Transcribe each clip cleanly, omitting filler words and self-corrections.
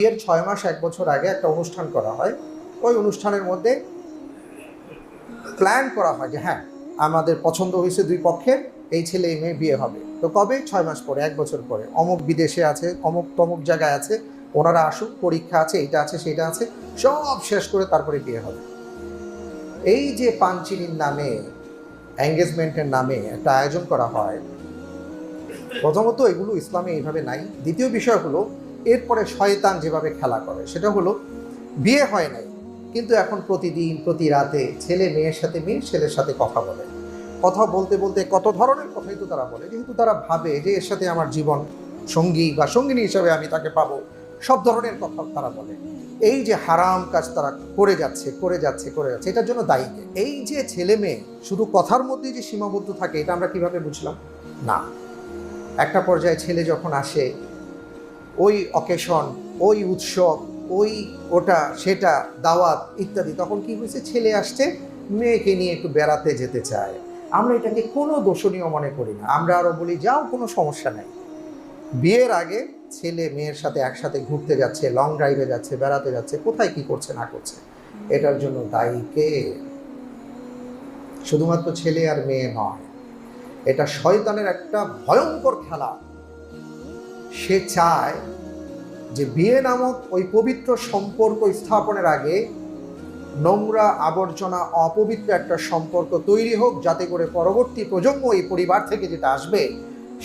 বিয়ের 6 মাস 1 বছর আগে একটা অনুষ্ঠান করা হয়। ওই অনুষ্ঠানের মধ্যে প্ল্যান করা হয় যে হ্যাঁ, আমাদের পছন্দ হয়েছে 2 পক্ষের, এই ছেলে এই মেয়ে বিয়ে হবে। তো কবে? 6 মাস পরে, 1 বছর পরে। অমুক বিদেশে আছে, অমুক তমুক জায়গায় আছে, ওনারা আসুক, পরীক্ষা আছে, এইটা আছে, সেটা আছে, সব শেষ করে তারপরে বিয়ে হবে। এই যে পানচিনির নামে, এঙ্গেজমেন্টের নামে একটা আয়োজন করা হয়, প্রথমত এগুলো ইসলামে এইভাবে নাই। দ্বিতীয় বিষয় হলো, এরপরে শয়তান যেভাবে খেলা করে সেটা হলো, বিয়ে হয় নাই কিন্তু এখন প্রতিদিন প্রতি রাতে ছেলে মেয়ের সাথে, মেয়ে ছেলের সাথে কথা বলে। কথা বলতে বলতে কত ধরনের কথাই তো তারা বলে, যেহেতু তারা ভাবে যে এর সাথে আমার জীবন সঙ্গী বা সঙ্গিনী হিসাবে আমি তাকে পাবো, সব ধরনের কথা তারা বলে। এই যে হারাম কাজ তারা করে যাচ্ছে, এটার জন্য দায়ী কে? এই যে ছেলে মেয়ে শুধু কথার মধ্যেই যে সীমাবদ্ধ থাকে, এটা আমরা কিভাবে বুঝলাম? না, একটা পর্যায়ে ছেলে যখন আসে, ওই অকেশন, ওই উৎসব, ওই ওটা সেটা, দাওয়াত ইত্যাদি, তখন কি হয়েছে? ছেলে আসছে, মেয়েকে নিয়ে একটু বেড়াতে যেতে চায়। আমরা এটাকে কোনো দোষণীয় মনে করি না, আমরা আরও বলি যাও, কোনো সমস্যা নেই। বিয়ের আগে ছেলে মেয়ের সাথে একসাথে ঘুরতে যাচ্ছে, লং ড্রাইভে যাচ্ছে, বেড়াতে যাচ্ছে, কোথায় কি করছে না করছে, এটার জন্য দায়ী কে? শুধুমাত্র ছেলে আর মেয়ে নয়, এটা শয়তানের একটা ভয়ঙ্কর খেলা। সে চায় যে বিয়ে নামক ওই পবিত্র সম্পর্ক স্থাপনের আগে নোংরা, আবর্জনা, অপবিত্র একটা সম্পর্ক তৈরি হোক, যাতে করে পরবর্তী প্রজন্ম এই পরিবার থেকে যেটা আসবে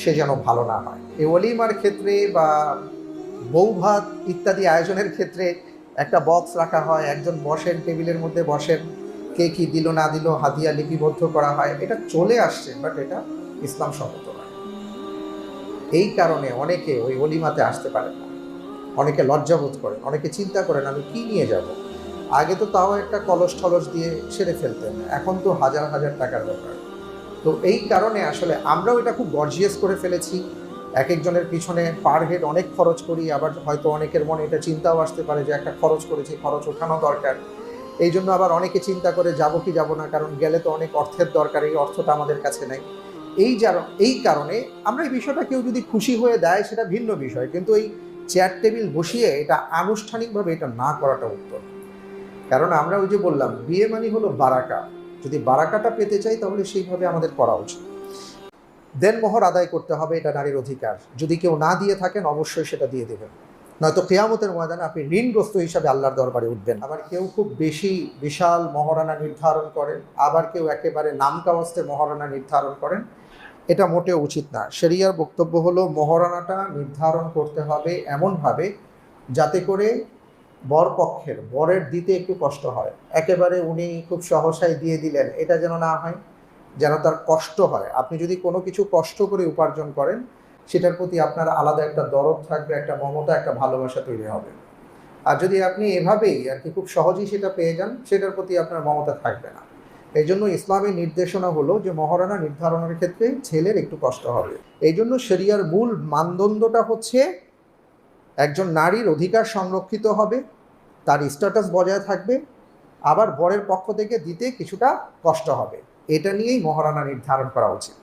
সে যেন ভালো না হয়। এই ওলিমার ক্ষেত্রে বা বৌভাত ইত্যাদি আয়োজনের ক্ষেত্রে একটা বক্স রাখা হয়, একজন বসেন, টেবিলের মধ্যে বসেন, কে কি দিল না দিল হাদিয়া লিপিবদ্ধ করা হয়। এটা চলে আসছে, বাট এটা ইসলাম সম্মত নয়। এই কারণে অনেকে ওই ওলিমাতে আসতে পারে না, অনেকে লজ্জাবোধ করেন, অনেকে চিন্তা করেন আমি কি নিয়ে যাব। আগে তো তাও একটা কলস টলস দিয়ে সেরে ফেলতেন, এখন তো হাজার হাজার টাকার ব্যাপার। তো এই কারণে আসলে আমরাও এটা খুব গর্জিয়াস করে ফেলেছি, এক একজনের পিছনে পার হেড অনেক খরচ করি। আবার হয়তো অনেকের মনে এটা চিন্তাও আসতে পারে যে একটা খরচ করেছি, খরচ ওঠানো দরকার। এই জন্য আবার অনেকে চিন্তা করে যাবো কি যাবো না, কারণ গেলে তো অনেক অর্থের দরকার, এই অর্থটা আমাদের কাছে নেই। এই কারণে আমরা এই বিষয়টা, কেউ যদি খুশি হয়ে দেয় সেটা ভিন্ন বিষয়, কিন্তু এই চেয়ার টেবিল বসিয়ে এটা আনুষ্ঠানিকভাবে এটা না করাটা উত্তম। কারণ আমরা ওই যে বললাম, বিয়ে মানে হলো বারাকা। যদি বারাকাটা পেতে চাই তাহলে সেইভাবে আমাদের করা উচিত। দেন মোহর আদায় করতে হবে, এটা নারীর অধিকার। যদি কেউ না দিয়ে থাকেন অবশ্যই সেটা দিয়ে দেবেন, নয়তো কিয়ামতের ময়দানে আপনি ঋণগ্রস্ত হিসাবে আল্লাহর দরবারে উঠবেন। আবার কেউ খুব বেশি বিশাল মহারণা নির্ধারণ করেন, আবার কেউ একেবারে নামকাওয়াস্তে মহারণা নির্ধারণ করেন, এটা মোটেও উচিত না। শরিয়ার বক্তব্য হলো, মহারণাটা নির্ধারণ করতে হবে এমনভাবে যাতে করে বরের দিতে একটু কষ্ট হয়। একেবারে উনি খুব সহসায় দিয়ে দিলেন, এটা যেন না হয়, যেন তার কষ্ট হয়। আপনি যদি কোনো কিছু কষ্ট করে উপার্জন করেন, সেটার প্রতি আপনার আলাদা একটা দরদ থাকবে, একটা মমতা, একটা ভালোবাসা তৈরি হবে। আর যদি আপনি এভাবেই আর কি খুব সহজেই সেটা পেয়ে যান, সেটার প্রতি আপনার মমতা থাকবে না। এই জন্য ইসলামের নির্দেশনা হলো যে মহারণা নির্ধারণের ক্ষেত্রে ছেলের একটু কষ্ট হবে। এই জন্য শরিয়ার মূল মানদণ্ডটা হচ্ছে, একজন নারীর অধিকার সংরক্ষিত হবে, তার স্ট্যাটাস বজায় থাকবে, আবার বরের পক্ষ থেকে দিতে কিছুটা কষ্ট হবে। এটা নিয়েই মহারণা নির্ধারণ করা উচিত।